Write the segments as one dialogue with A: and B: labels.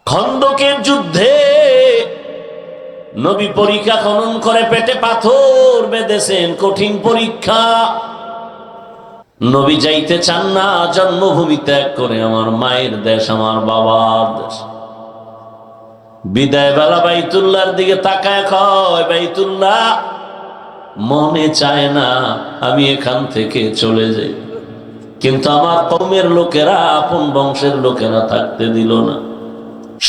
A: খন্দকের যুদ্ধে নবী পরীক্ষা খনন করে পেটে পাথর বেঁধেছেন, কঠিন পরীক্ষা। নবী যাইতে চান না, জন্মভূমি ত্যাগ করে আমার মায়ের দেশ, আমার বাবার দেশ। বিদায় বেলা বাইতুল্লাহর দিকে তাকায় কয়, বাইতুল্লাহ, মনে চায় না আমি এখান থেকে চলে যাই, কিন্তু আমার কওমের লোকেরা, আপন বংশের লোকেরা থাকতে দিল না।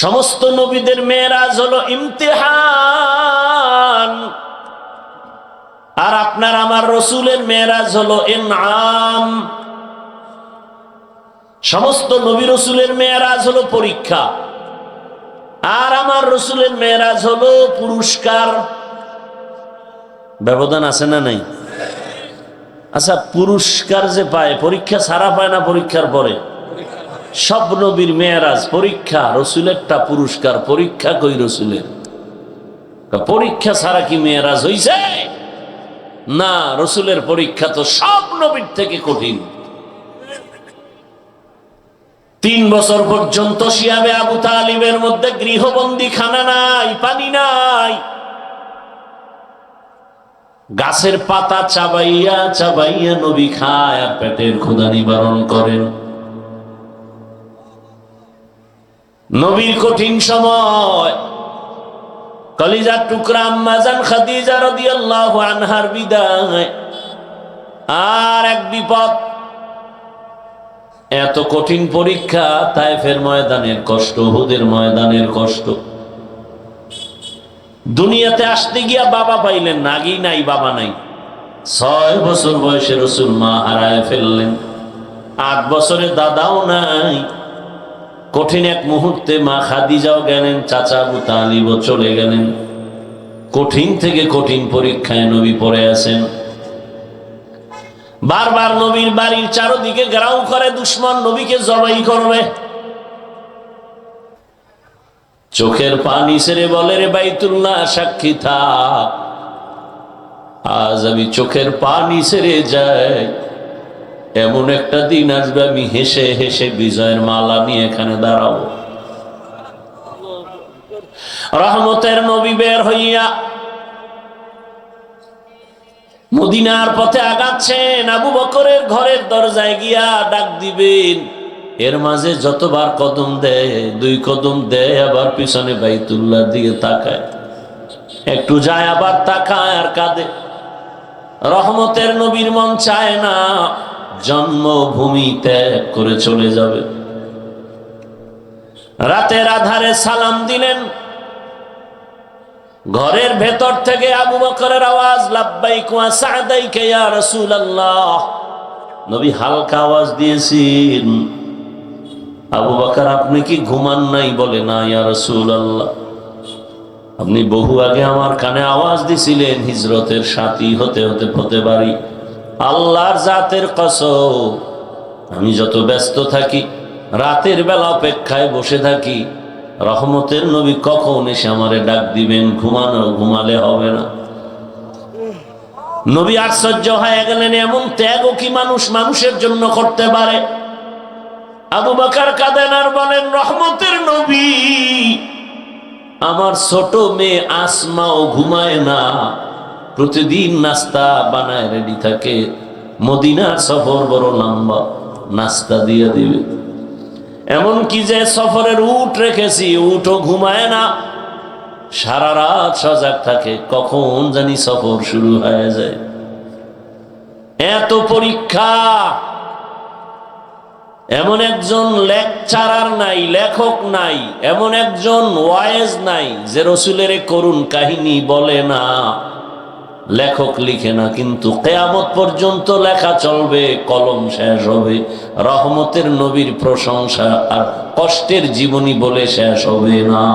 A: সমস্ত নবীদের মেরাজ হলো ইমতিহান, আর আপনার আমার রসুলের মেরাজ হলো ইনআম। সমস্ত নবী রসুলের মেরাজ হলো পরীক্ষা, আর আমার রসুলের মেরাজ হলো পুরস্কার। ব্যবধান আছে না নাই? আচ্ছা, পুরস্কার যে পায় পরীক্ষা ছাড়া পায় না পরীক্ষার পরে? সব নবীর মেরাজ পরীক্ষা, রসুলেরটা পুরস্কার। পরীক্ষা কই রসুলের? পরীক্ষা ছাড়া কি মেরাজ হইছে? না, রসুলের পরীক্ষা তো সব নবীর থেকে কঠিন। 3 বছর পর্যন্ত শিয়াবে আবু তালিবের মধ্যে গৃহবন্দী, খানা নাই, পানি নাই, গাছের পাতা চাবাইয়া চাবাইয়া নবী খায় আর পেটের ক্ষুধা নিবারণ করেন। নবীর কঠিন সময়, কলিজার টুকরা আম্মা জান খাদিজা রাদিয়াল্লাহু আনহার বিদায়, আর এক বিপদ। এত কঠিন পরীক্ষা, তায়েফের ময়দানের কষ্ট, উহুদের ময়দানের কষ্ট। দুনিয়াতে আসতে গিয়া বাবা পাইলেন না, আগেই নাই, বাবা নাই। 6 বছর বয়সে রসুল মা হারায় ফেললেন, 8 বছরে দাদাও নাই। কঠিন এক মুহূর্তে মা খাদিজাও গেলেন, চাচা আবু তালিবও চলে গেলেন। কঠিন থেকে কঠিন পরীক্ষায় নবী পড়ে আছেন। বারবার নবীর বাড়ির চারদিকে ঘেরাও করে দুশমন, নবীকে জবাই করবে। চোখের পানি ছেড়ে বলে, রে বাইতুল্লাহ, সাক্ষী থাক, আজ আমি চোখের পানি ছেড়ে যাই, এমন একটা দিন আসবে আমি হেসে হেসে বিজয়ের মালা নিয়ে এখানে দাঁড়াবো। রহমতের নবী বের হইয়া মদিনার পথে আগাচ্ছেন। আবু বকরের ঘরের দরজায় গিয়া ডাক দিবেন, এর মাঝে যতবার কদম দেয়, 2 কদম দেয়, আবার পিছনে বাইতুল্লাহর দিকে তাকায়, একটু যায় আবার তাকায় আর কাঁদে। রহমতের নবীর মন চায় না জন্মভূমি ত্যাগ করে চলে যাবে। রাতের আধারে সালাম দিলেন, ঘরের ভেতর থেকে আবু বকরের আওয়াজ, লাব্বাইক ওয়া সা'দাইকা ইয়া রাসূলুল্লাহ। নবী হালকা আওয়াজ দিয়েছেন, আবু বকর, আপনি কি ঘুমান নাই? বলে, না ইয়া রাসূলুল্লাহ, আপনি বহু আগে আমার কানে আওয়াজ দিছিলেন, হিজরতের সাথী হতে হতে হতে পারি। আল্লাহর জাতের কসম, আমি যত ব্যস্ত থাকি, রাতের বেলা অপেক্ষায় বসে থাকি, রহমতের নবী কখন এসে আমারে ডাক দিবেন, ঘুমালে হবে না। নবী আশ্চর্য হয়ে গেলেন, এমন ত্যাগও কি মানুষের জন্য করতে পারে? আবু বকর কাঁদেন আর বলেন, রহমতের নবী, আমার ছোট মেয়ে আসমাও ঘুমায় না, প্রতিদিন নাস্তা বানায় রেডি থাকে, মদিনার সফর বড় লম্বা, নাস্তা দিয়ে দিবে। এমন কি যে সফরের উট রেখেছি, উটও ঘুমায় না, সারা রাত সজাগ থাকে, কখন জানি সফর শুরু হয়ে যায়। এত পরীক্ষা। এমন একজন লেকচারার নাই, লেখক নাই, এমন একজন ওয়াইজ নাই যে রসুলের করুণ কাহিনী বলে না, লেখক লিখে না, কিন্তু কিয়ামত পর্যন্ত লেখা চলবে, কলম শেষ হবে। রহমতের নবীর প্রশংসা আর কষ্টের জীবনী বলে শেষ হবে না।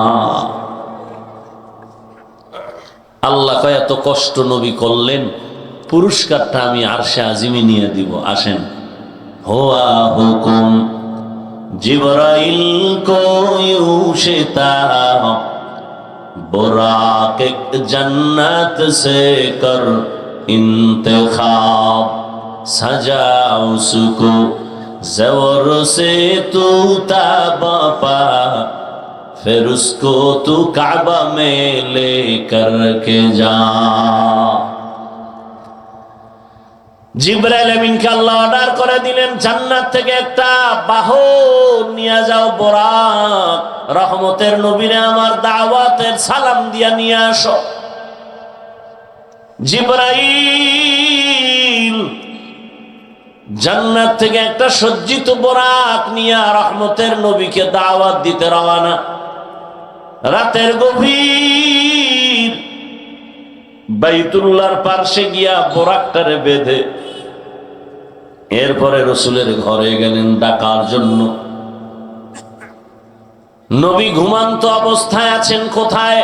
A: আল্লাহ কয়, এত কষ্ট নবী করলেন, পুরস্কারটা আমি আরশে আজিমে নিয়ে দিব, আসেন। हुआ हुकुम जिब्राइल को यूं शिता बुराक जन्नत से कर इंतखाब सजा उसको ज़वर से तू ताबा फिर उसको तू काबा में लेकर के जा। জিবরাইল আমিনকে আল্লাহ অর্ডার করে দিলেন, জান্নাত থেকে একটা বাহন নিয়ে যাও, বোরাক, রহমতের নবীরে আমার দাওয়াতের সালাম দিয়া নিয়ে আসো। জিবরাইল জান্নাত থেকে একটা সজ্জিত বোরাক নিয়ে রহমতের নবীকে দাওয়াত দিতে রওনা। রাতের গভীর বাইতুল্লাহর পার্শ্বে গিয়া বোরাকটারে বেঁধে এরপরে রসুলের ঘরে গেলেন ডাকার জন্য। নবী ঘুমান্ত অবস্থায় আছেন কোথায়?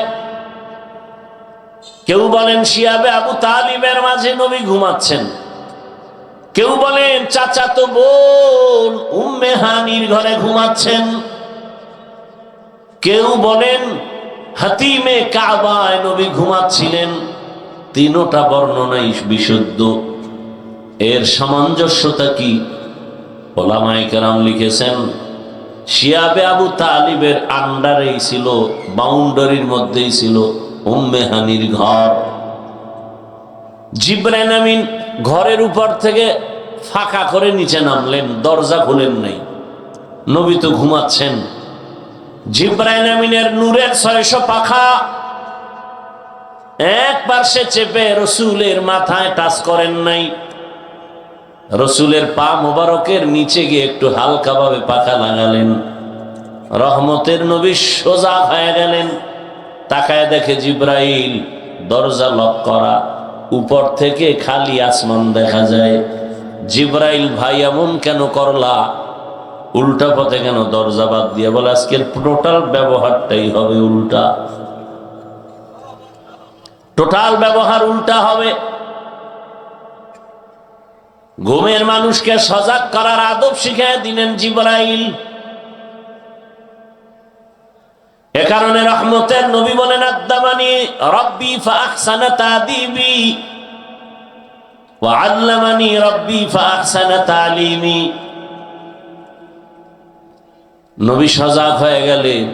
A: কেউ বলেন শিয়াবে আবু তালিবের মাঝে নবী ঘুমাচ্ছেন, কেউ বলেন চাচাতো বোন উম্মে হানির ঘরে ঘুমাচ্ছেন, কেউ বলেন হাতিমে কাবায় নবী ঘুমাচ্ছিলেন। তিনোটা বর্ণনাই বিশুদ্ধ। এর সামঞ্জস্যতা কি? ওলামায়ে কেরাম লিখেছেন, শিয়াবে আবু তালিবের আন্ডারেই ছিল, বাউন্ডারির মধ্যেই ছিল উম্মে হানির ঘর। জিবরাইল আমিন ঘরের উপর থেকে ফাঁকা করে নিচে নামলেন, দরজা খুলেন নাই, নবী তো ঘুমাচ্ছেন। জিবরাইল আমিনের নূরের 600 পাখা এক পার্শ্বে চেপে রসুলের মাথায় টাচ করেন নাই, রসুলের পা মোবারকের নিচে গিয়ে একটু হালকাভাবে পাখা লাগালেন। রহমতের নবী সোজা হয়ে গেলেন। তাকায় দেখে জিবরাইল, দরজা লক করা, উপর থেকে খালি আসমান দেখা যায়। জিবরাইল, ভাই এমন কেন করলা? উল্টা পথে কেন দরজা বাদ দিয়ে? বলে আজকের টোটাল ব্যবহারটাই হবে উল্টা, টোটাল ব্যবহার উল্টা হবে। ঘুমের মানুষকে সজাগ করার আদব শিখিয়ে দিলেন জিবরাইল। এ কারণে রহমতের নবী বলেন, আদ্দামানি রব্বি ফাআহসানা তাদিবি ওয়া আল্লামানি রব্বি ফাআহসানা তালিমি। নবী সজাগ হয়ে গেলেন,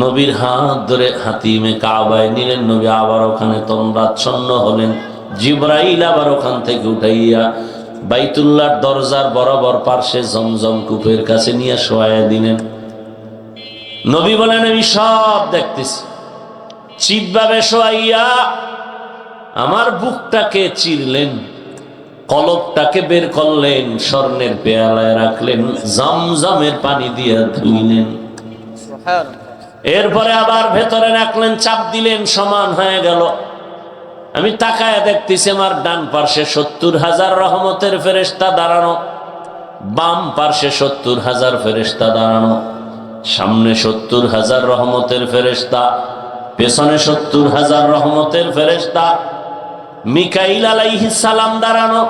A: নবীর হাত ধরে হাতিমে কাবায় নিলেন। নবী আবার ওখানে তন্দ্রাচ্ছন্ন হলেন। জিবরাইল আবার ওখান থেকে উঠাইয়া বাইতুল্লাহর দরজার বরাবর পার্শ্বে জমজম কূপের কাছে নিয়ে শোয়াইয়া দিলেন। নবী বলেন, আমি সব দেখতেছি। চিৎভাবে শোয়াইয়া আমার বুকটাকে চিরলেন, কলবটাকে বের করলেন, স্বর্ণের পেয়ালায় রাখলেন, জমজমের পানি দিয়ে ধুইলেন। এরপরে আবার ভেতরে রাখলেন, চাপ দিলেন, সমান হয়ে গেল। আমি তাকায় দেখতেছি আমার ডান পার্শ্বে 70,000 রহমতের ফেরেশতা দাঁড়ানো, বাম পার্শ্বে 70,000 ফেরেশতা দাঁড়ানো, সামনে 70,000 রহমতের ফেরেশতা, পেছনে 70,000 রহমতের ফেরেশতা, মিকাইল আলাইহিস সালাম দাঁড়ানো।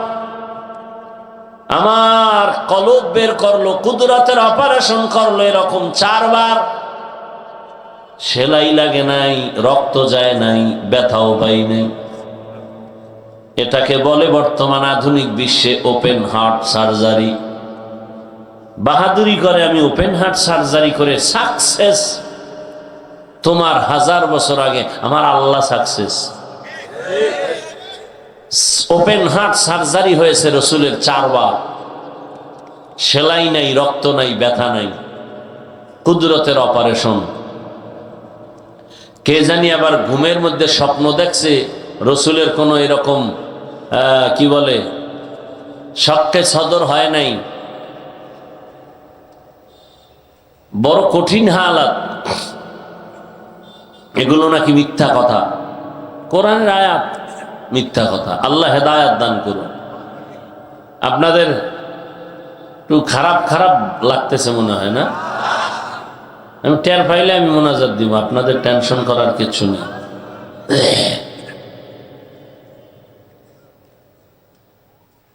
A: আমার কলব বের করলো, কুদরতের অপারেশন করলো এরকম 4 বার। সেলাই লাগে নাই, রক্ত যায় নাই, ব্যথাও পাই নাই। এটাকে বলে বর্তমান আধুনিক বিশ্বে ওপেন হার্ট সার্জারি। বাহাদুরি করে আমি ওপেন হার্ট সার্জারি করে সাকসেস। তোমার 1000 বছর আগে আমার আল্লাহ সাকসেস। ওপেন হার্ট সার্জারি হয়েছে রসুলের 4 বার। সেলাই নাই, রক্ত নাই, ব্যথা নাই, কুদরতের অপারেশন। কে জানি আবার ঘুমের মধ্যে স্বপ্ন দেখছে রসুলের কোনো এরকম কি বলে শক্কে সদর হয় নাই, বড় কঠিন হালাত। এগুলো নাকি মিথ্যা কথা, কোরআনের আয়াত মিথ্যা কথা। আল্লাহ হেদায়াত দান করুন। আপনাদের একটু খারাপ খারাপ লাগতেছে মনে হয় না? আমি টের পাইলে আমি মোনাজাত দিব, আপনাদের টেনশন করার কিছু নেই।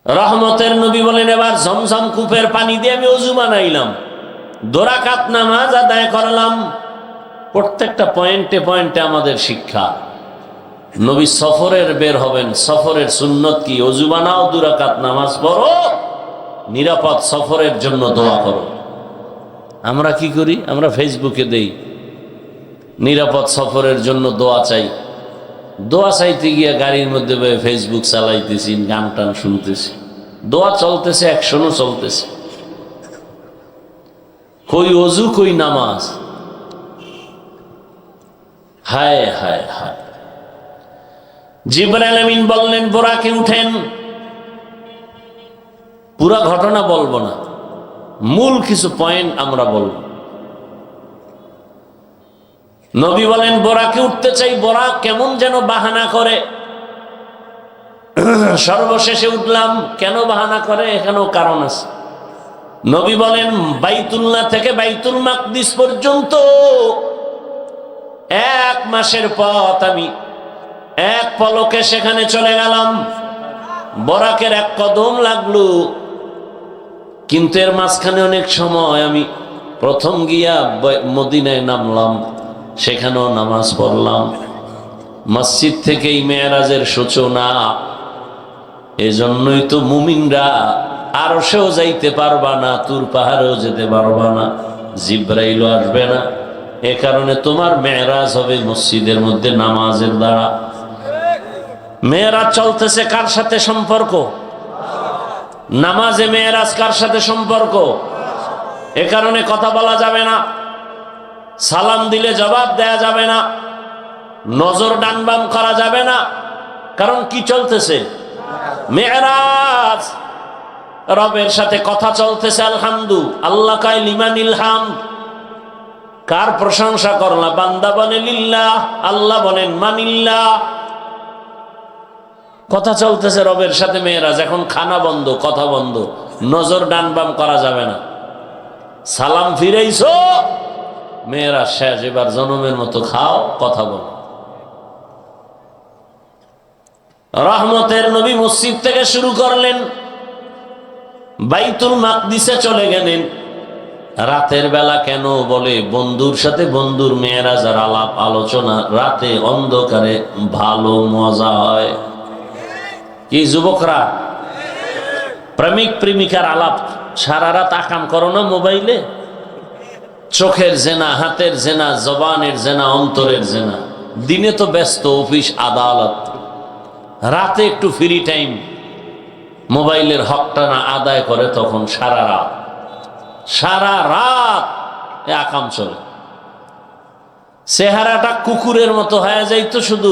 A: রহমতের নবী বলেন, এবার ঝমঝম কূপের পানি দিয়ে আমি ওযু বানাইলাম, 2 রাকাত নামাজ আদায় করলাম। প্রত্যেকটা পয়েন্টে পয়েন্টে আমাদের শিক্ষা। নবী সফরের বের হবেন, সফরের সুন্নত কি? ওযু বানাও, 2 রাকাত নামাজ পড়ো, নিরাপদ সফরের জন্য দোয়া করো। আমরা কি করি? আমরা ফেসবুকে দেই নিরাপদ সফরের জন্য দোয়া চাই। দোয়া চাইতে গিয়া গাড়ির মধ্যে ফেসবুক চালাইতেছি, গান টান শুনতেছি, দোয়া চলতেছে, অ্যাকশনও চলতেছে। কই অজু কই নামাজ, হায় হায় হায়। জিবরাইল আমিন বললেন বোরাকে উঠেন। পুরা ঘটনা বলবো না, মূল কিছু পয়েন্ট আমরা বলবো। নবী বলেন বোরাকে উঠতে চাই, বোরা কেমন যেন বাহানা করে। সর্বশেষে উঠলাম। কেন বাহানা করে? এখানেও কারণ আছে। নবী বলেন বাইতুল্লাহ থেকে বাইতুল মাকদিস পর্যন্ত 1 মাসের পথ আমি এক পলকে সেখানে চলে গেলাম। বরাকের 1 কদম লাগলো, কিন্তু এর মাঝখানে অনেক সময় আমি প্রথম গিয়া মদিনায় নামলাম, সেখানেও নামাজ পড়লাম। মসজিদ থেকেই মেরাজের সূচনা। এজন্যই তো মুমিনরা আরশেও যাইতে পারবা না, তুর পাহাড়েও যেতে পারবা না, জিব্রাইলও আসবে না। এ কারণে তোমার মেরাজ হবে মসজিদের মধ্যে নামাজের দ্বারা। মেরাজ চলতেছে কার সাথে সম্পর্ক? নামাজে মেরাজ কার সাথে সম্পর্ক? এ কারণে কথা বলা যাবে না, সালাম দিলে জবাব দেয়া যাবে না, নজর ডানবাম করা যাবে না। কারণ কি চলতেছে? মেরাজ। রবের সাথে কথা চলতেছে। আলহামদু আল্লাহ কায় লিমানিল হামদ। কার প্রশংসা করলা? বান্দা বলে লিল্লাহ, আল্লাহ বলেন মানিল্লাহ। কথা চলতেছে রবের সাথে মেরাজ। এখন খানা বন্ধ, কথা বন্ধ, নজর ডানবাম করা যাবে না। সালাম ফিরাইছো, মেরাজ শেষ, এবার জনমের মতো খাও, কথা বলো। রহমতের নবী মসজিদ থেকে শুরু করলেন, বাইতুল মাকদিসে চলে গেলেন। রাতের বেলা কেন? বলে বন্ধুর সাথে বন্ধুর মেরাজ আর আলাপ আলোচনা রাতে অন্ধকারে ভালো মজা হয়। কি যুবকরা, প্রেমিক প্রেমিকার আলাপ সারা রাত আকাম করো না মোবাইলে? চোখের জেনা, হাতের জেনা, জবানের জেনা, অন্তরের জেনা। দিনে তো ব্যস্ত, অফিস আদালত, রাতে একটু ফ্রি টাইম মোবাইলের হকটা না আদায় করে, তখন সারা রাত এ আকাম চলে। চেহারাটা কুকুরের মতো হয়ে যাইতো, শুধু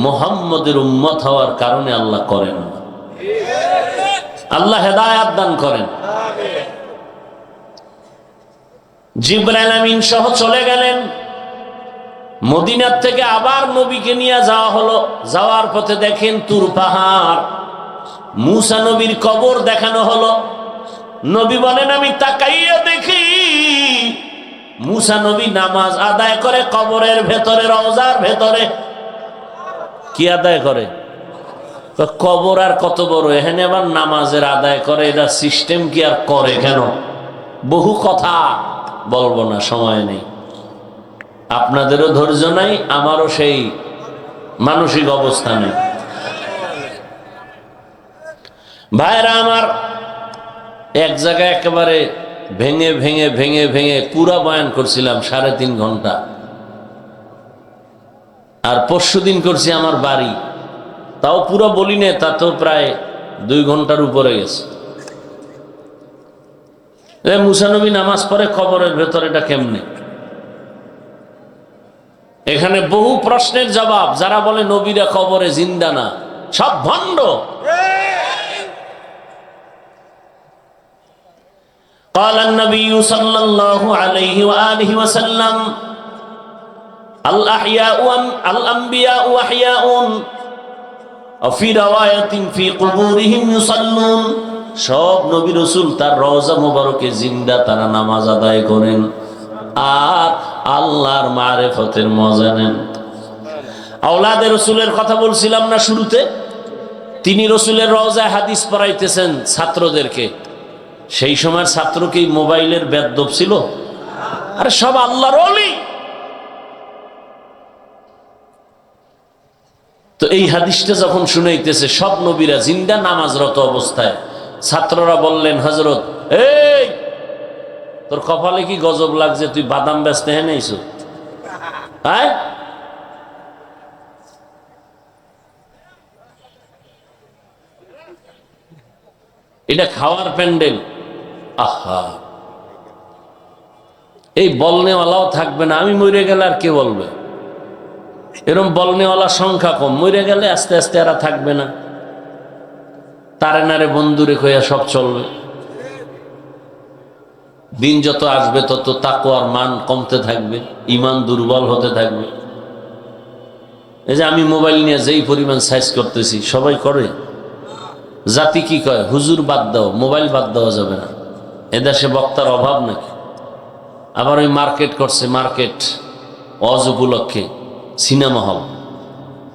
A: মুহাম্মদের উম্মত হওয়ার কারণে আল্লাহ করেন না। আল্লাহ হেদায়াত দান করেন। জিবরাইল আমিন সহ চলে গেলেন। মদিনার থেকে আবার নবীকে নিয়ে যাওয়া হলো। যাওয়ার পথে দেখেন তুর পাহাড়, মুসা নবীর কবর দেখানো হলো। নবী বলেন আমি তাকাইয়া দেখি মুসা নবী নামাজ আদায় করে কবরের ভেতরে, রওজার ভেতরে। কি আদায় করে? কবর আর কত বড়, এখানে আবার নামাজের আদায় করে। এটা সিস্টেম কি আর করে কেন? বহু কথা বলবো না, সময় নেই। আপনাদেরও ধৈর্য নাই, আমারও সেই মানসিক অবস্থা নেই। ভাইরা আমার, এক জায়গায় একেবারে ভেঙে ভেঙে ভেঙে ভেঙে পুরা বয়ান করছিলাম 3.5 ঘন্টা। আর পরশুদিন করছি আমার বাড়ি, তাও পুরো বলি না, তা তো প্রায় 2 ঘন্টার উপরে গেছে। মুসা নবী নামাজ পড়ে কবরের ভেতরে, এটা কেমনে? এখানে বহু প্রশ্নের জবাব। যারা বলে নবীরা কবরে জিন্দা না, সব ভণ্ড। قال النبي صلى الله عليه وآله وسلم الأنبياء أحياء وفي رواية في قبورهم يصلون। সব নবী রাসূল তার রওজা মোবারকে জিন্দা, তারা নামাজ আদায় করেন আর আল্লাহর মারিফতের মজা নেন। আওলাদে রাসূলের কথা বলছিলাম না শুরুতে? তিনি রাসূলের রওজায় হাদিস পড়াইতেছেন ছাত্রদেরকে। সেই সময়ের ছাত্র কি মোবাইলের বেদব ছিল? আরে সব আল্লাহর ওলি। তো এই হাদিসটা যখন শুনাইতেছে, সব নবীরা জিন্দা নামাজরত অবস্থায়, ছাত্ররা বললেন হযরত, এই তোর কপালে কি গজব লাগছে, তুই বাদাম বেচতে হেনেইছো? হ্যাঁ, এটা খাওয়ার প্যান্ডেল। আহা, এই বলনেওয়ালাও থাকবে না, আমি মরে গেলে আর কে বলবে? এরকম বলনেওয়ালার সংখ্যা কম, মরে গেলে আস্তে আস্তে এরা থাকবে না, তারে নারে বন্ধুরে কইয়া সব চলবে। দিন যত আসবে তত তাকওয়ার মান কমতে থাকবে, ইমান দুর্বল হতে থাকবে। এই যে আমি মোবাইল নিয়ে যেই পরিমাণ সাইজ করতেছি, সবাই করে। জাতি কি কয়, হুজুর বাদ দাও, মোবাইল বাদ দেওয়া যাবে না। এদেশে বক্তার অভাব নাকি? আবার ওই মার্কেট করছে, মার্কেট ওয়াজ উপলক্ষে সিনেমা হল।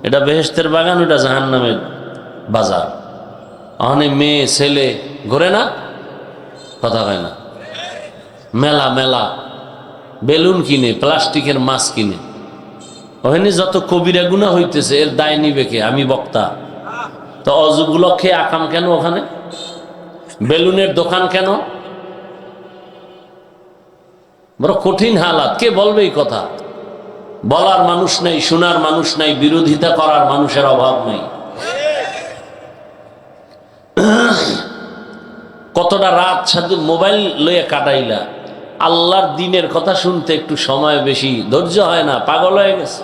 A: এটা বেহেশতের বাগান, ওটা জাহান্নামের বাজার। অনেক মেয়ে ছেলে ঘোরে না, কথা হয় না, মেলা মেলা বেলুন কিনে, প্লাস্টিকের মাছ কিনে। ওখানে যত কবিরা গুনাহ হইতেছে, এর দায় নিবে কে? আমি বক্তা। তো ওয়াজ উপলক্ষে আকাম কেন ওখানে? বেলুনের দোকান কেন? বড় কঠিন হালাত। কে বলবে এই কথা? বলার মানুষ নাই, শোনার মানুষ নাই, বিরোধিতা করার মানুষের অভাব নেই। কতটা রাত সাধু মোবাইল লইয়া কাটাইলা, আল্লাহর দিনের কথা শুনতে একটু সময় বেশি, ধৈর্য হয় না, পাগল হয়ে গেছে।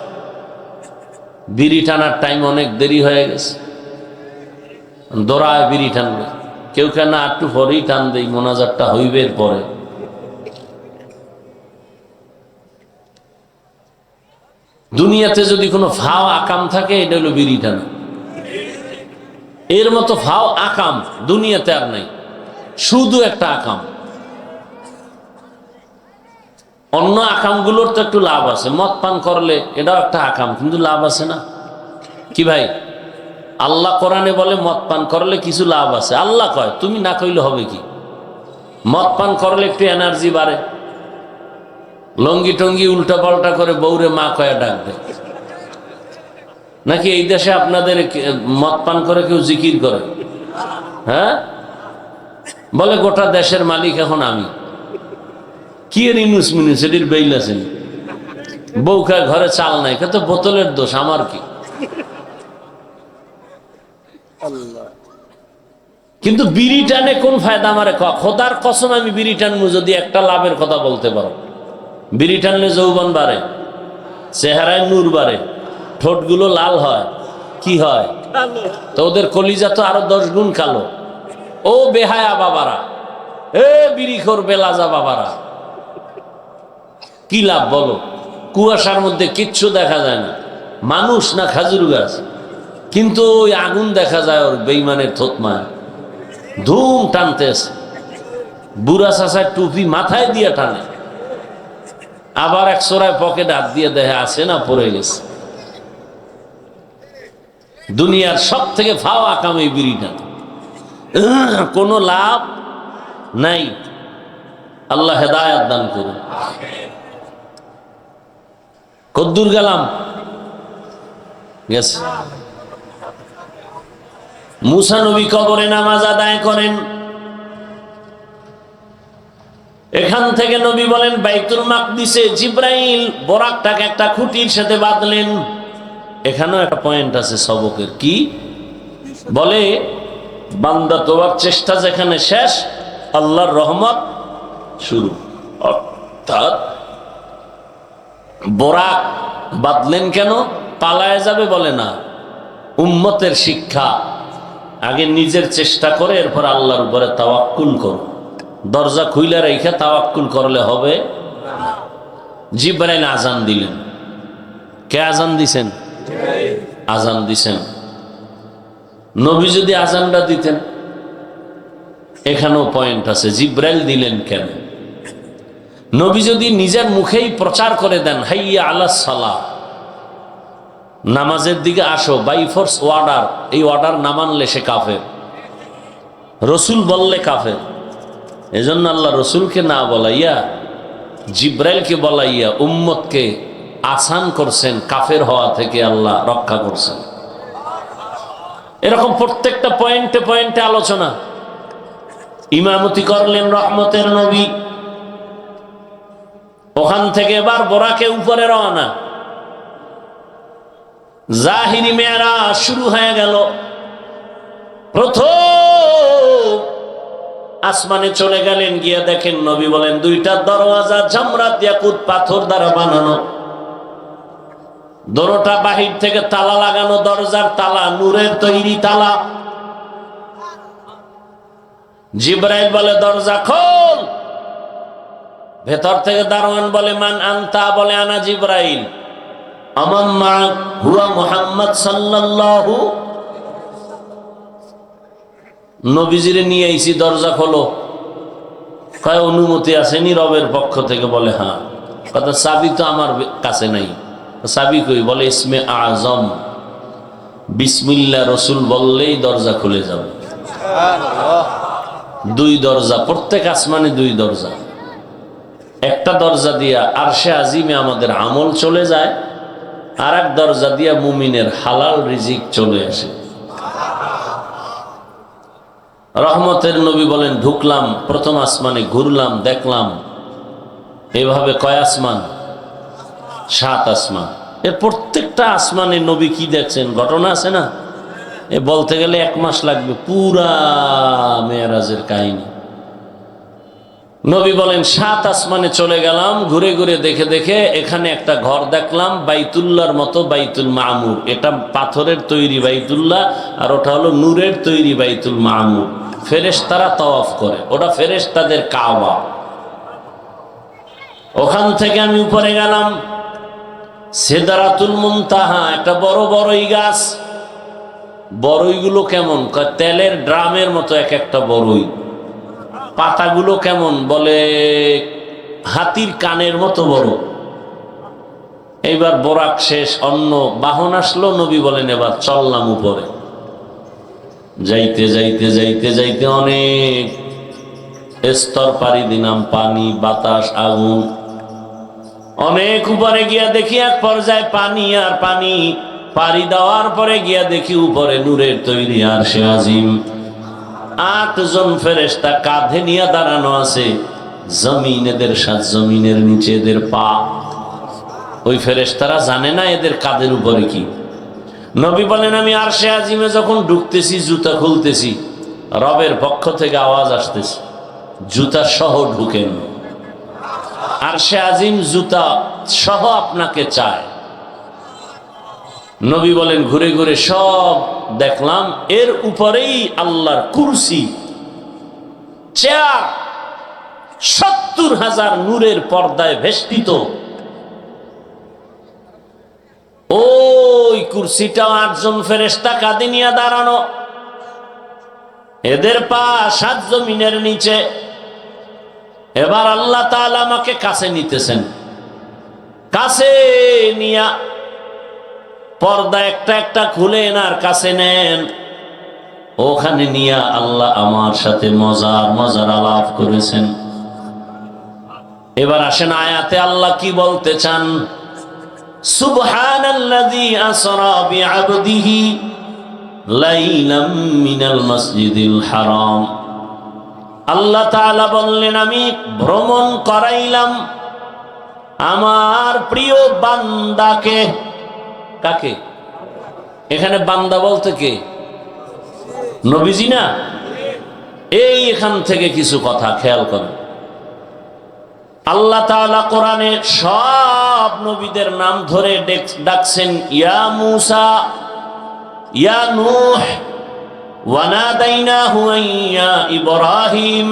A: বিড়ি টানার টাইম অনেক দেরি হয়ে গেছে, দৌড়ায় বিড়ি টানবে। কেউ কেন একটু পরেই টান দেই, মোনাজাতটা হইবে পরে। দুনিয়াতে যদি কোনো ফাও আকাম থাকে, এটা হলো বিড়ি টানা। এর মতো ফাও আকাম দুনিয়াতে আর নাই, শুধু একটা আকাম। অন্য আকামগুলোর তো একটু লাভ আছে, মদ পান করলে এটাও একটা আকাম, কিন্তু লাভ আছে না কি ভাই? আল্লাহ কোরআনে বলে মদ পান করলে কিছু লাভ আছে। আল্লাহ কয়, তুমি না কইলে হবে কি? মদ পান করলে একটু এনার্জি বাড়ে, লঙ্গি টঙ্গি উল্টা পাল্টা করে বউরে মা কয়া ডাক দেয়। নাকি এই দেশে আপনাদের মদ পান করে কেউ জিকির করে? হ্যাঁ, বলে গোটা দেশের মালিক এখন আমি। কি এর ইনুস মিনুস, এটির বেইল আছেন। বউ খায় ঘরে চাল নাই, কত বোতলের দোষ, আমার কি? কিন্তু বিড়ি টানে কোন ফায়দা? আমারে খোদার কসম, আমি বিড়ি টানবো যদি একটা লাভের কথা বলতে পারো। বিড়ি টানলে যৌবন বাড়ে, চেহারায় নূর বাড়ে, ঠোঁটগুলো লাল হয়। কি হয়? তো ওদের কলিজা তো আরো 10 গুণ কালো। ও বেহায়া বাবারা, এ বিড়িখোর বেলাজা বাবারা, কি লাভ বলো? কুয়াশার মধ্যে কিচ্ছু দেখা যায় না, মানুষ না খাজুর গাছ, কিন্তু ওই আগুন দেখা যায় ওর বেইমানের থতমায়, ধুম টানতেছে। বুড়া চাষায় টুপি মাথায় দিয়ে টানে, আবার এক সোরায় পকেট হাত দিয়ে দেখে আছে না পড়ে গেছে। দুনিয়ার সব থেকে ফাও আকাম এই বিড়িটা, কোনো লাভ নাই। আল্লাহ হেদায়েত দান করুন। কদ্দুর গেলাম? গেছে। মুসা নবী কবরে নামাজ আদায় করেন। এখান থেকে নবী বলেন বাইতুল মাকদিসে জিব্রাইল বরাকটাকে একটা খুঁটির সাথে বাঁধলেন। এখানেও একটা পয়েন্ট আছে সবকের। কি বলে? বান্দা তোমার চেষ্টা যেখানে শেষ, আল্লাহর রহমত শুরু। অর্থাৎ বরাক বাঁধলেন কেন? পালায় যাবে বলে না, উম্মতের শিক্ষা, আগে নিজের চেষ্টা করে এরপর আল্লাহর উপরে তাওয়াক্কুল করো। দরজা খুইলা রেখে তাওয়াক্কুল করলে হবে। জিবরাইল আজান দিলেন। কে আজান দিছেন? আজান দিছেন। নবী যদি আজানটা দিতেন, এখানেও পয়েন্ট আছে, জিবরাইল দিলেন কেন? নবী যদি নিজের মুখেই প্রচার করে দেন, হাইয়া আলাস সালাহ, নামাজের দিকে আসো, বাই ফোর্স অর্ডার, এই অর্ডার না মানলে সে কাফের। রসুল বললে কাফের। এজন্য আল্লাহ রসুলকে না বলাইয়া জিব্রাইলকে বলাইয়া উম্মতকে আসান করছেন, কাফের হওয়া থেকে আল্লাহ রক্ষা করছেন। এরকম প্রত্যেকটা পয়েন্টে পয়েন্টে আলোচনা। ইমামতি করলেন রহমতের নবী। ওখান থেকে এবার বোরাকে উপরে রওনা। জাহিরি মেরাজ শুরু হয়ে গেল। প্রথম আসমানে চলে গেলেন, গিয়ে দেখেন নবী বলেন দুইটা দরওয়াজা জামরাত ইয়াকুত পাথর দ্বারা বানানো, দরোটা বাহির থেকে তালা লাগানো, দরজার তালা নূরের তৈরি তালা। জিবরাইল বলে দরজা খোল। ভেতর থেকে দারোয়ান বলে মান আনতা, বলে আনা জিবরাইল। আমাম্মা হুয়া মুহাম্মদ সাল্লাল্লাহু, নবীজিরে নিয়ে আইছি, দরজা খোলো। কয় অনুমতি আসেনি রবের পক্ষ থেকে? বলে হ্যাঁ। কথা চাবি তো আমার কাছে নাই। চাবি কই? বলে ইসমে আজম বিসমিল্লাহ রসুল বললেই দরজা খুলে যাবে। দুই দরজা, প্রত্যেক আসমানে দুই দরজা। একটা দরজা দিয়া আরশে আজিমে আমাদের আমল চলে যায়, আর এক দরজা দিয়া মুমিনের হালাল রিজিক চলে আসে। রহমতের নবী বলেন ঢুকলাম, প্রথম আসমানে ঘুরলাম, দেখলাম এভাবে কয় আসমান? 7 আসমান। এর প্রত্যেকটা আসমানে নবী কি দেখছেন ঘটনা আছে না, এ বলতে গেলে 1 মাস লাগবে, পুরা মেরাজের কাহিনী। নবী বলেন 7 আসমানে চলে গেলাম, ঘুরে ঘুরে দেখে দেখে এখানে একটা ঘর দেখলাম বাইতুল্লাহর মতো, বাইতুল মামুর। এটা পাথরের তৈরি বাইতুল্লাহ, আর ওটা হলো নূরের তৈরি বাইতুল মামুর। ফেরেশতারা তাওয়াফ করে, ওটা ফেরেশতাদের কাবা। ওখান থেকে আমি উপরে গেলাম সিদরাতুল মুনতাহা, একটা বড় বড়ই গাছ। বড়ইগুলো কেমন? তেলের ড্রামের মতো এক একটা বড়ই। পাতাগুলো কেমন? বলে হাতির কানের মতো বড়। এইবার বোরাক শেষ, অন্য বাহন আসলো। নবী বলেন এবার চললাম উপরে। যাইতে যাইতে যাইতে যাইতে অনেক স্তর পাড়ি দিলাম, পানি, বাতাস, আগুন। অনেক উপরে গিয়া দেখি এক পর্যায়ে পানি আর পানি। পাড়ি দেওয়ার পরে গিয়া দেখি উপরে নূরের তৈরি আরশে আজিম। 8 জন ফেরেশতা কাঁধে নিয়ে দাঁড়ানো আছে। জমিন, এদের সাত জমিনের নিচে এদের পা। ওই ফেরেশতারা জানে না এদের কাঁধের উপরে কি। নবী বলেন আমি আরশে আজিমে যখন ঢুকতেছি, জুতা খুলতেছি, রবের পক্ষ থেকে আওয়াজ আসতেছে জুতা সহ ঢুকেন। আরশে আজিম জুতা সহ আপনাকে চায়। নবী বলেন ঘুরে ঘুরে সব দেখলাম, এর উপরেই আল্লাহর কুরসি, চেয়ার, 70,000 নূরের পর্দায় বেষ্টিত। ওই কুরসিটা 8 জন ফেরেশতা কাঁধে নিয়ে দাঁড়ানো, এদের পা 7 জমিনের নিচে। এবার আল্লাহ তাআলা আমাকে কাছে নিতেছেন, কাছে নিয়া পর্দা একটা একটা খুলেন আর কাছে নেন। ওখানে নিয়া আল্লাহ আমার সাথে মজার মজার আলাপ করেছেন। এবার আসেন আয়াতে আল্লাহ কি বলতে চান। সুবহানাল্লাযী আসরা বিআবদিহি লাইলাম মিনাল মাসজিদিল হারাম। আল্লাহ তাআলা বললেন আমি ভ্রমণ করাইলাম আমার প্রিয় বান্দাকে। কাকে? এখানে বান্দা বলতে কে? নবীজি না? এই এখান থেকে কিছু কথা খেয়াল করেন। আল্লাহ তাআলা কোরআনে সব নবীদের নাম ধরে ডাকছেন, ইয়া মূসা, ইয়া নূহ, ওয়া নাদাইনাহু ইয়া ইব্রাহিম।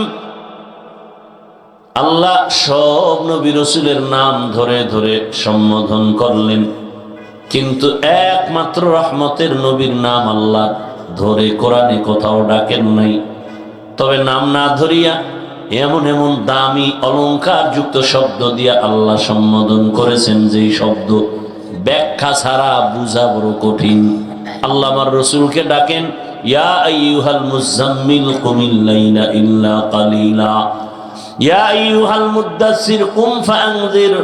A: আল্লাহ সব নবী রাসূলের নাম ধরে ধরে সম্বোধন করলেন, কিন্তু একমাত্র রহমতের নবীর নাম আল্লাহ ধরে কোরআনে কোথাও ডাকেন নাই। তবে নাম না ধরিয়া এমন এমন দামি অলংকার যুক্ত শব্দ দিয়া আল্লাহ সম্বোধন করেছেন, যেই শব্দ ব্যাখ্যা ছাড়া বুঝা বড় কঠিন। আল্লাহ আমার রসুলকে ডাকেন, ইয়া আইয়ুহাল মুজাম্মিল কুমিল লাইলা ইল্লা কালিলা, ইয়া আইয়ুহাল মুদ্দাসসির কুম ফাআনজির,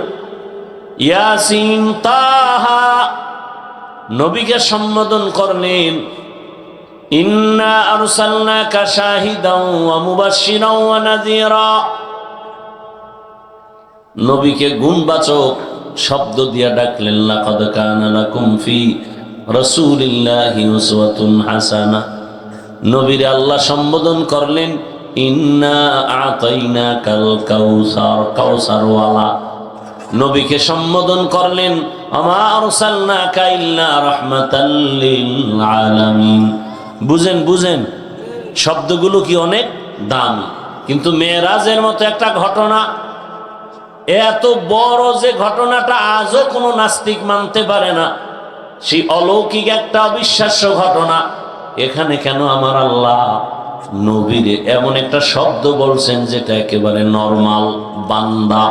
A: ইয়াসিন, তাহা। নবীকে সম্বোধন করলেন, ইন্না আরসালনাকা শাহিদাও ওয়া মুবাশশিরাও ওয়া নাযীরা। নবীকে গুণবাচক শব্দ দিয়া ডাকলেন, লাকাদ কানা লাকুম ফি রাসূলিল্লাহি উসওয়াতুন হাসানা। নবীরে আল্লাহ সম্বোধন করলেন ইন্না আতাইনাকাল কাউসার, কাউসারওয়ালা। নবীকে সম্বোধন করলেন আমা আরসালনাকা ইল্লা রাহমাতাল লিল আলামিন। বুঝেন বুঝেন, শব্দগুলো কি অনেক দামি, কিন্তু মেরাজের মতো একটা ঘটনা, এত বড় যে ঘটনাটা আজও কোনো নাস্তিক মানতে পারে না, সেই অলৌকিক একটা অবিশ্বাস্য ঘটনা, এখানে কেন আমার আল্লাহ নবীরে এমন একটা শব্দ বলছেন যেটা একেবারে নরমাল, বান্দা।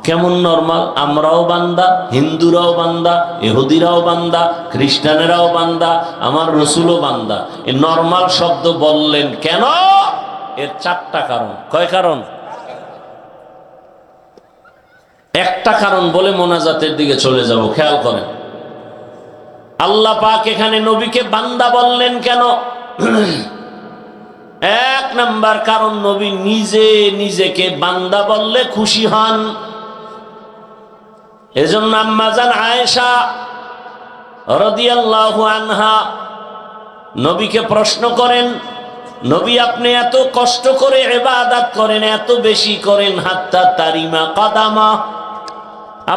A: কেমন নরমাল? আমরাও বান্দা, হিন্দুরাও বান্দা, ইহুদিরাও বান্দা, খ্রিস্টানেরাও বান্দা, আমার রসুলও বান্দা। এই নরমাল শব্দ বললেন কেন? এর চারটা কারণ। কয় কারণ? একটা কারণ বলে মোনাজাতের দিকে চলে যাব, খেয়াল করেন। আল্লাহ পাক এখানে নবীকে বান্দা বললেন কেন? এক নাম্বার কারণ, নবী নিজে নিজেকে বান্দা বললে খুশি হন। এজন্য আম্মা জান আয়েশা রাদিয়াল্লাহু আনহা নবীকে প্রশ্ন করেন, নবী আপনি এত কষ্ট করে ইবাদত করেন, এত বেশি করেন, হাত্তা তারিমা কাদামা,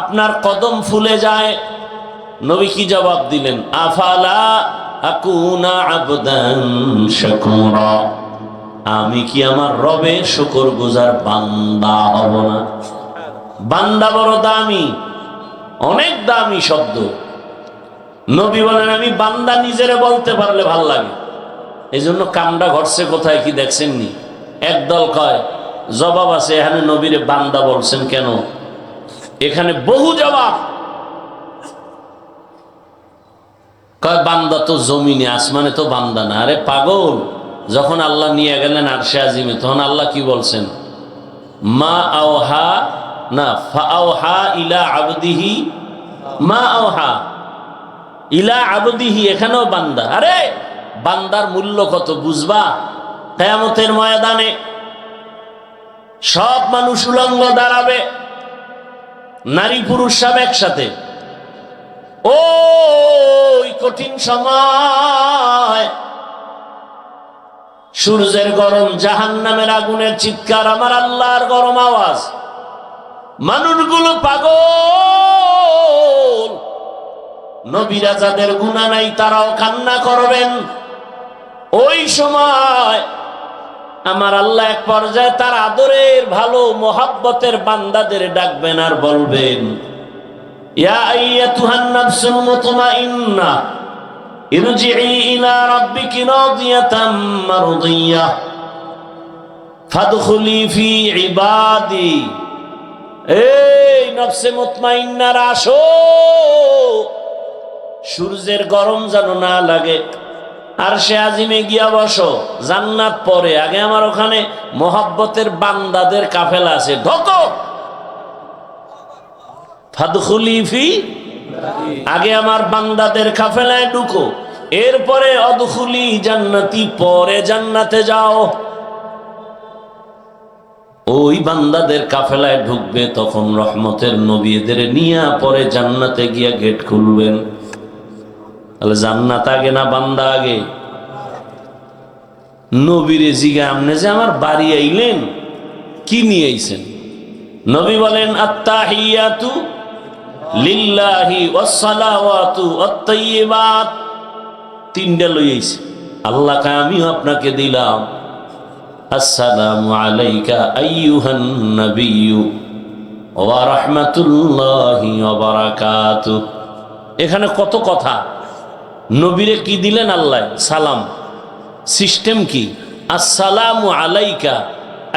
A: আপনার কদম ফুলে যায়। নবী কি জবাব দিলেন? আফালা আকুনা আবদান শাকুরা, আমি কি আমার রবের শুকরগুজার বান্দা হব না? বান্দা বড় দামি, অনেক দামি শব্দ। নবী বলেন আমি বান্দা নিজেরে বলতে পারলে ভাল লাগে। এই জন্য কামটা ঘটছে কোথায় কি দেখছেননি? একদল কয় জবাব আছে, এখানে নবীরে বান্দা বলছেন কেন? এখানে বহু জবাব। কয় বান্দা তো জমিনে, আসমানে তো বান্দা না। আরে পাগল, যখন আল্লাহ নিয়ে গেলেন আরশে আজিমে, তখন আল্লাহ কি বলছেন? মা আওহা না ফাআওহা ইলা আবদিহি মা আওহা ইলা আবদিহি, এখানেও বান্দা। আরে বান্দার মূল্য কত বুঝবা? কিয়ামতের ময়দানে সব মানুষ উলঙ্গ দাঁড়াবে, নারী পুরুষ সব একসাথে। ওই কঠিন সময় সূর্যের গরম, জাহান্নামের আগুনের চিৎকার, আমার আল্লাহর গরম আওয়াজ, মানুষগুলো পাগল। নবীরা যাদের গুনাহ নাই তারাও কান্না করবেন। ওই সময় আমার আল্লাহ এক পর্যায়ে তার আদরের ভালো মোহাব্বতের বান্দাদের ডাকবেন আর বলবেন ইয়া আইয়াতুহান নাফসুল মুতমাইন্না ইরজিই ইলা রাব্বিকি রাদিয়াতাম মারদিয়াহ ফাদখুলি ফি ইবাদি। এই নফসে মুতমাইন্নারা আসো, সূর্যের গরম যেন না লাগে, আরশে আজিমে গিয়া বসো, জান্নাত পরে। আগে আমার ওখানে মোহাব্বতের বান্দাদের কাফেলা আছে, ঢোকো। ফাদখুলি ফি, আগে আমার বান্দাদের কাফেলায় ঢুকো, এরপরে অদখুলি জান্নাতি, পরে জান্নাতে যাও। ওই বান্দাদের কাফেলায় ঢুকবে, তখন রহমতের নবী এদের নিয়ে পরে জান্নাতে গিয়া গেট খুলবেন। তাহলে জান্নাত আগে না বান্দা আগে? নবীরে জিগা আমনে যে আমার বাড়ি আইলেন, কি নিয়ে আইছেন? নবী বলেন আত্তাহিয়াতু লিল্লাহি ওয়াসসালাওয়াতু আত-তাইয়্যিবাত। তিনটা লই আইছে আল্লাহকে, আমিও আপনাকে দিলাম। আসসালামু আলাইকা আইয়ুহান নাবিয়্যু ওয়া রাহমাতুল্লাহি ওয়া বারাকাতুহু। এখানে কত কথা। নবীরে কি দিলেন আল্লাহ? সালাম। সিস্টেম কি? আসসালামু আলাইকা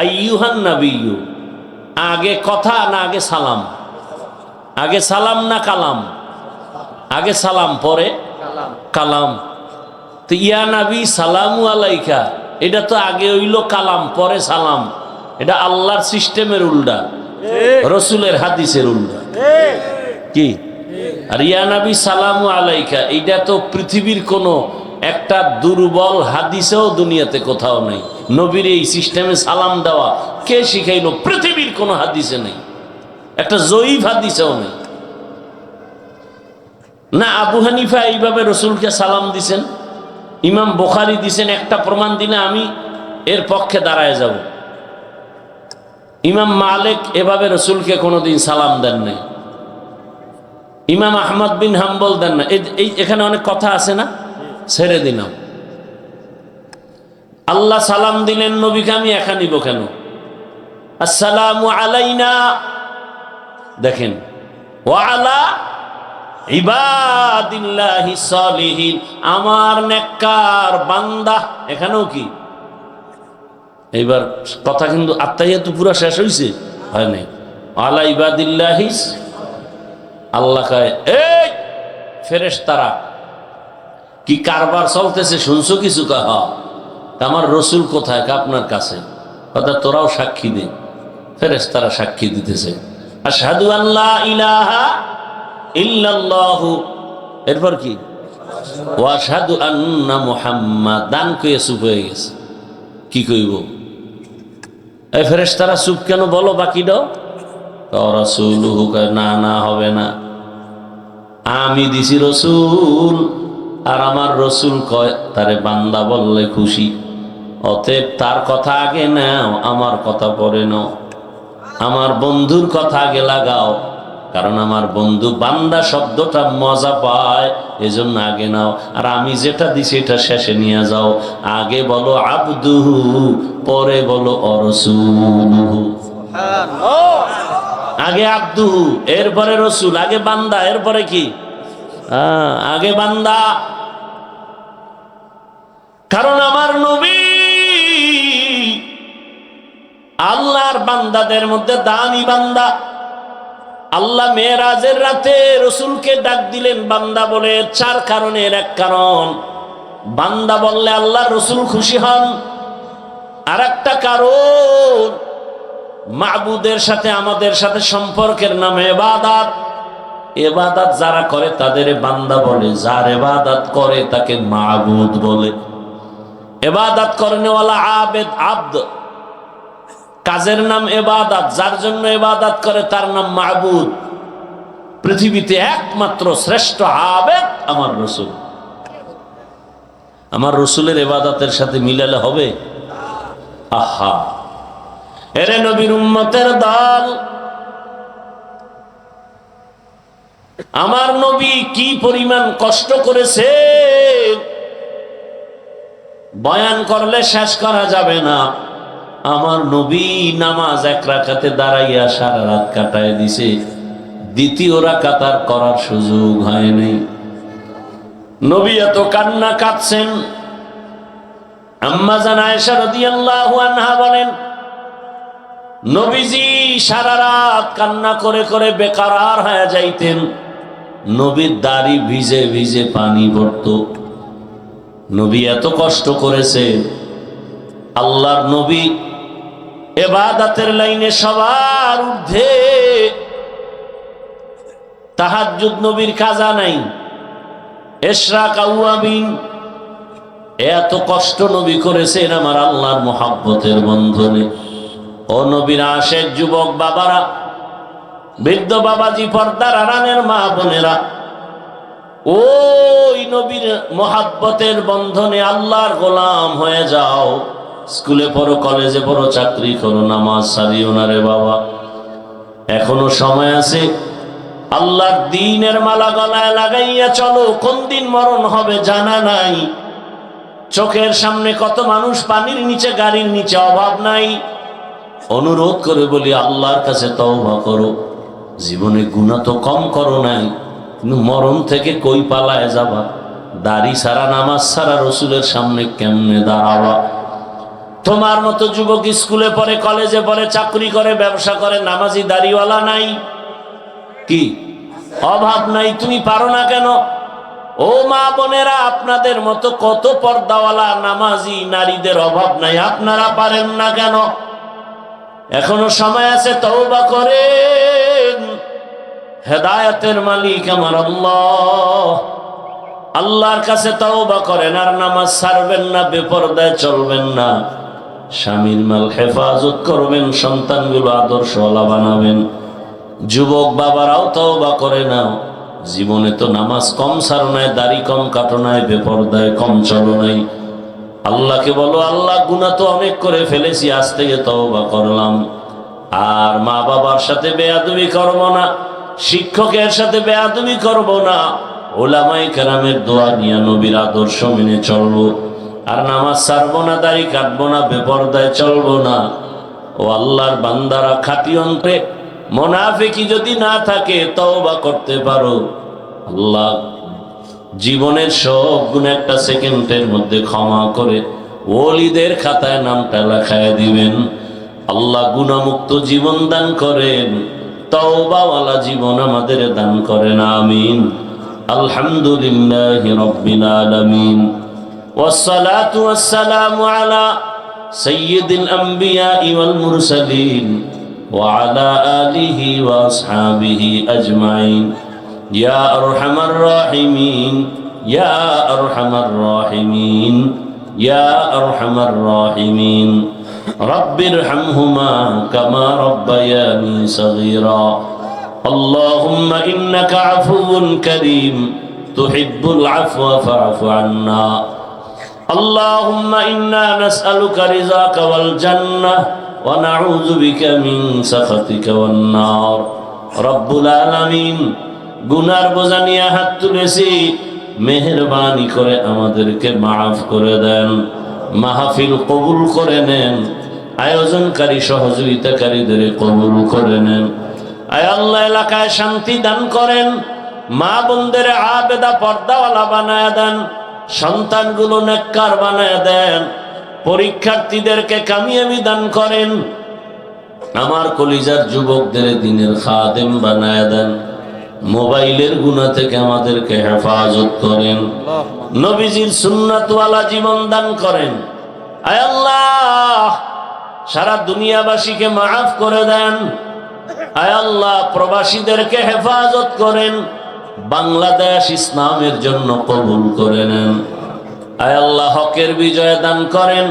A: আইয়ুহান নাবিয়্যু। আগে কথা না আগে সালাম? আগে সালাম না কালাম? আগে সালাম পরে কালাম। তো ইয়া নবী সালামু আলাইকা, এটা তো আগে হইল কালাম পরে সালাম। এটা আল্লাহর সিস্টেমের উল্টা, রসুলের হাদিসের উল্টা। কি? আর ইয়া নবী সালামু আলাইকা, এটা তো পৃথিবীর কোনো একটা দুর্বল হাদিসেও দুনিয়াতে কোথাও নেই। নবীর এই সিস্টেমে সালাম দেওয়া কে শিখাইল? পৃথিবীর কোনো হাদিসে নেই, একটা জয়ীফ হাদিসেও নেই। না আবু হানিফা এইভাবে রসুলকে সালাম দিছেন, ইমাম বুখারী দিছেন, একটা প্রমাণ দিলে আমি এর পক্ষে দাঁড়ায় যাব। ইমাম মালিক এভাবে রসুলকে কোনোদিন সালাম দেন নাই, ইমাম আহমদ বিন হাম্বল দেন না। এই এখানে অনেক কথা আছে না, ছেড়ে দিলাম। আল্লাহ সালাম দিলেন নবীকে, আমি একা নিব কেন? আসসালামু আলাইনা, দেখেন, ওয়া আলা ইবাদিল্লাহি সালিহিন, আমার নেককার বান্দা। এখানেও কি এইবার কথা কিন্তু আত্মাইয়াতু পুরা শেষ হয়েছে, হয় নাই? আলা ইবাদিল্লাহি, আল্লাহ কয় এই ফেরেশতারা কি কারবার চলতেছে শুনছো কিছু? কহ আমার রসুল কোথায়? আপনার কাছে। কথা তোরাও সাক্ষী দে। ফেরেশতারা সাক্ষী দিতেছে, আশহাদু আল্লা ইলাহা ইল্লাল্লাহু, এরপর কি ওয়া আশহাদু আন্না মুহাম্মাদান, কইয়া চুপ হয়ে গেছে। কি কইব? এই ফেরেশতারা চুপ কেন? বলো বাকি দাও। রাসূলুহু, না না হবে না, আমি দিছি রসুল, আর আমার রসুল কয় তারে বান্দা বললে খুশি, অতএব তার কথা আগে নাও, আমার কথা পরে নাও, আমার বন্ধুর কথা আগে লাগাও, কারণ আমার বন্ধু বান্দা শব্দটা মজা পায়, এজন্য আগে নাও। আর আমি যেটা দিছি এটা শেষে নিয়ে যাও। আগে বলো আবদুহু, পরে বলো অরসুলুহু। আগে আব্দুহু, এরপরে রসুল, আগে বান্দা, এরপরে কি? আগে বান্দা। কারণ আমার নবী আল্লাহর বান্দাদের মধ্যে দামি বান্দা। আল্লাহ মেরাজের রাতে রসুলকে ডাক দিলেন বান্দা বলে, চার কারণের এক কারণ, বান্দা বললে আল্লাহ রসুল খুশি হন। আর একটা কারণ, মাবুদের সাথে আমাদের সাথে সম্পর্কের নাম ইবাদত। ইবাদত যারা করে তাদের বান্দা বলে, যার ইবাদত করে তাকে মাবুদ বলে। ইবাদত করনেওয়ালা আবেদ, আব্দ, কাজের নাম ইবাদত, যার জন্য ইবাদত করে তার নাম মাবুদ। পৃথিবীতে একমাত্র শ্রেষ্ঠ আবেদ আমার রসুল। আমার রসুলের ইবাদতের সাথে মিলালে হবে? আহা, এরে নবীর উম্মতের দল, আমার নবী কি পরিমাণ কষ্ট করেছে বয়ান করলে শেষ করা যাবে না। আমার নবী নামাজ এক রাকাতে দাঁড়াইয়া সারা রাত কাটায় দিছে, দ্বিতীয় রাকাত আর করার সুযোগ হয়নি। নবী এত কান্না কাঁদছেন। আম্মা জান আয়েশা রাদিয়াল্লাহু আনহা বলেন, নবীজি সারা রাত কান্না করে করে বেকারার হয়ে যাইতেন। নবীর দাড়ি ভিজে ভিজে পানি পড়তো। নবী এত কষ্ট করেছে। আল্লাহর নবী ইবাদতের লাইনে সবার ঊর্ধ্বে। তাহাজ্জুদ নবীর কাজা নাই, ইশরাক আওয়াবিন, এত কষ্ট নবী করেছেন আমার আল্লাহর মুহাব্বতের বন্ধনে। ও নবীর আশেক যুবক বাবারা, বৃদ্ধ বাবাজি, পর্দার আড়ালের মা বোনেরা, ওই নবীর মুহাব্বতের বন্ধনে আল্লাহর গোলাম হয়ে যাও। স্কুলে পড়ো, কলেজে পড়ো, চাকরি করো, নামাজ ছাড়িও না রে বাবা, এখনো সময় আছে। আল্লাহর দ্বীনের মালা গলায় লাগাইয়া চলো। কোন দিন মরণ হবে জানা নাই। চোখের সামনে কত মানুষ পানির নিচে, গাড়ির নিচে, অভাব নাই। অনুরোধ করে বলি আল্লাহর কাছে তওবা করো। জীবনে গুনাহ তো কম করো নাই, কিন্তু মরণ থেকে কই পালায় যাবা? দাড়ি ছাড়া, নামাজ ছাড়া রসুলের সামনে কেমনে দাঁড়াবা? তোমার মতো যুবক স্কুলে পড়ে, কলেজে পড়ে, চাকরি করে, ব্যবসা করে, নামাজি দাড়িওয়ালা নাই, কি অভাব নাই? তুমি পারো না কেন? ও মা বোনেরা, আপনাদের মতো কত পর্দাওয়ালা নামাজি নারীদের অভাব নাই, আপনারা পারেন না কেন? এখনো সময় আছে, তওবা করেন। হেদায়েতের মালিক আমার আল্লাহ। আল্লাহর কাছে তওবা করেন, আর নামাজ ছাড়বেন না, বেপরদায় চলবেন না, স্বামীর মাল হেফাজত করবেন, সন্তানগুলো আদর্শওয়ালা বানাবেন। যুবক বাবারাও তওবা করে নাও, জীবনে তো নামাজ কম ছাড়ো নাই, দাড়ি কম কাটো নাই, বেপরদায় কম চলো নাই। আল্লাহকে বলো, আল্লাহ গুনাহ তো অনেক করে ফেলেছি, আজ থেকে তওবা করলাম, আর মা বাবার সাথে বেয়াদবি করব না, শিক্ষকের সাথে বেয়াদবি করব না, ওলামায়ে কেরামের দোয়া নিয়ে নবীর আদর্শ মেনে চলবো, আর নামাজ ছাড়বো না, দাড়ি কাটবো না, বেপরদায় চলবো না। ও আল্লাহর বান্দারা, খাঁটি অন্তরে মুনাফিকি যদি না থাকে, তওবা করতে পারো, আল্লাহ জীবনের সব গুনাহ একটা সেকেন্ডের মধ্যে ক্ষমা করে ওলিদের খাতায় নামটা লেখায় দিবেন। আল্লাহ গুনাহমুক্ত জীবন দান করেন, তওবাওয়ালা জীবন আমাদের দান করেন, আমিন। আলহামদুলিল্লাহি রাব্বিল আলামিন, ওয়াসসালাতু ওয়াসসালামু আলা সাইয়্যিদিল আমবিয়াই ওয়াল মুরসালিন ওয়া আলা আলিহি ওয়া আসহাবিহি আজমাইন। ইয়া আরহামার রাহিমিন, ইয়া আরহামার রাহিমিন, ইয়া আরহামার রাহিমিন। রব্বিরহামহুমা কামা রব্বায়ানি সগীরা। আল্লাহুম্মা ইন্নাকা আফুউন কারীম তুহিব্বুল আফওয়া ফা'ফু আন্না। আল্লাহুম্মা ইন্না নাসআলুকা রিযাকা ওয়াল জান্নাহ ওয়া নাউযু বিকা মিন সাখাতিকা ওয়ান নার। রব্বুল আলামিন, গুনার বোঝা নিয়ে হাত তুলেছি, মেহেরবানি করে আমাদেরকে মাফ করে দেন, মাহফিল কবুল করে নেন, আয়োজনকারী সহযোগিতাকারীদের কবুল করে নেন। আয় আল্লাহ, এলাকায় শান্তি দান করেন, মা বোনদের আবেদা পর্দাওয়ালা বানায় দেন, সন্তানগুলো নেককার বানায় দেন, পরীক্ষার্থীদেরকে কামিয়াবি দান করেন, আমার কলিজার যুবকদের দ্বীনের খাদেম বানায় দেন, মোবাইলের গুনাহ থেকে আমাদেরকে হেফাজত করেন, নবীজির সুন্নাতওয়ালা জীবন দান করেন। আয় আল্লাহ, সারা দুনিয়াবাসীকে মাফ করে দেন। আয় আল্লাহ, প্রবাসীদেরকে হেফাজত করেন, বাংলাদেশ ইসলামের জন্য কবুল করে নেন। আয় আল্লাহ, হকের বিজয় দান করেন,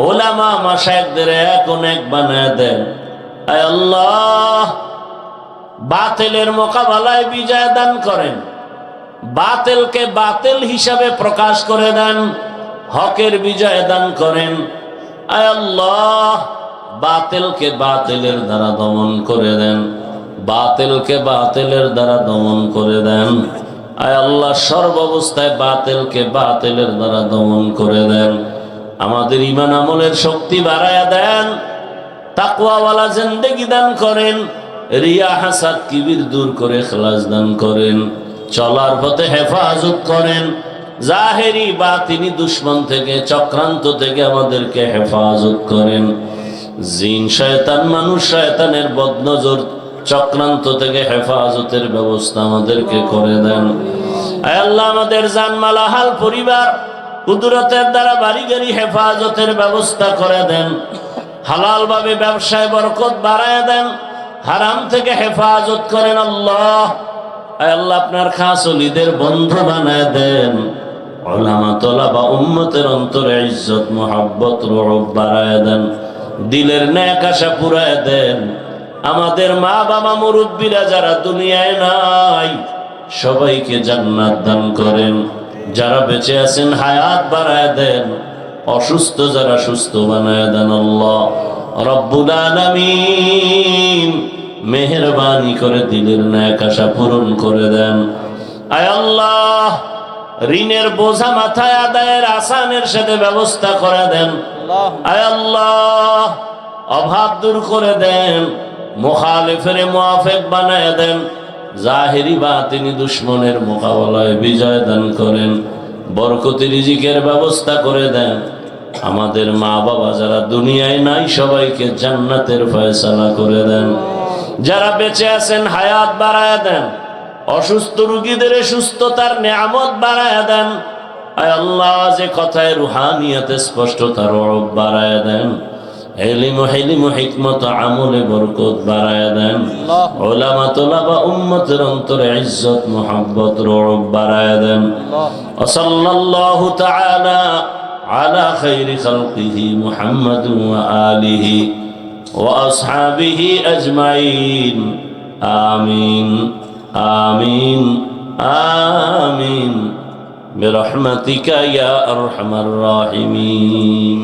A: ওলামা মাশায়েখদের এক অনেক বানায় দেন। আয় আল্লাহ, বাতিলের মোকাবেলায় বিজয় দান করেন, বাতিলকে বাতিল হিসাবে প্রকাশ করে দেন, হকের বিজয় দান করেন। আয় আল্লাহ, বাতিলকে বাতিলের দ্বারা দমন করে দেন, বাতিলকে বাতিলের দ্বারা দমন করে দেন। আয় আল্লাহ, সর্বাবস্থায় বাতিলকে বাতিলের দ্বারা দমন করে দেন। আমাদের ঈমান আমলের শক্তি বাড়ায়া দেন, তাকওয়াওয়ালা জিন্দেগি দান করেন, রিয়া হাসাদ কিবির দূর করে ইখলাস দান করেন, চলার পথে হেফাজত করেন, জাহেরি বাতিনি দুশমন থেকে, চক্রান্ত থেকে আমাদেরকে হেফাজত করেন। জিন শয়তান, মানুষ শয়তানের বদনজর চক্রান্ত থেকে হেফাজতের ব্যবস্থা আমাদেরকে করে দেন। আয় আল্লাহ, আমাদের জানমাল আহাল পরিবার কুদরতের দ্বারা বাড়ি গাড়ি হেফাজতের ব্যবস্থা করে দেন, হালাল ভাবে ব্যবসায় বরকত বাড়ায় দেন, হারাম থেকে হেফাজত করেন। আল্লাহ, আয় আল্লাহ, আপনার খাস ওলিদের বন্ধু বানায় দেন, উলামা তোলাবা উম্মতের অন্তরে ইজ্জত মুহাব্বত রুহ বাড়ায় দেন, দিলের নেক আশা পুরায় দেন। আমাদের মা বাবা মুরব্বীরা যারা দুনিয়ায় নাই, সবাইকে জান্নাত দান করেন, যারা বেঁচে আছেন হায়াত বাড়ায় দেন, অসুস্থ যারা সুস্থ বানায় দেন। আল্লাহ রব্বুল আলামিন, মেহেরবানি করে দিলের নেক আশা পূরণ করে দেন। আয় আল্লাহ, ঋণের বোঝা মাথায় আদায়ের আসানের সাথে ব্যবস্থা করে দেন। আয় আল্লাহ, অভাব দূর করে দেন, মুখালিফের মুআফিক বানায় দেন, জাহেরি বাতিনি দুশমনের মোকাবেলায় বিজয় দান করেন, বরকতি রিজিকের ব্যবস্থা করে দেন। আমাদের মা বাবা যারা দুনিয়ায় নাই, সবাইকে জান্নাতের ফয়সালা করে দেন, যারা বেঁচে আছেন হায়াত বাড়ায় দেন, অসুস্থ রোগীদের সুস্থতার নিয়ামত বাড়ায় দেন। আয় আল্লাহ, যে কথায় রুহানিয়াতে স্পষ্টতার রব বাড়ায় দেন, ইলম হিলম হিকমত আমলে বরকত বাড়ায় দেন, উলামা তোলাবা উম্মতের অন্তরে ইজ্জত মুহাব্বত রব বাড়ায় দেন। ওয়া সাল্লাল্লাহু তাআলা আলা খাইরি খালকিহি মুহাম্মাদ ওয়া আলিহি ওয়া আসহাবিহি আজমাইন। আমিন আমিন আমিন বিরহমাতিকা ইয়া আরহামার রাহিমিন।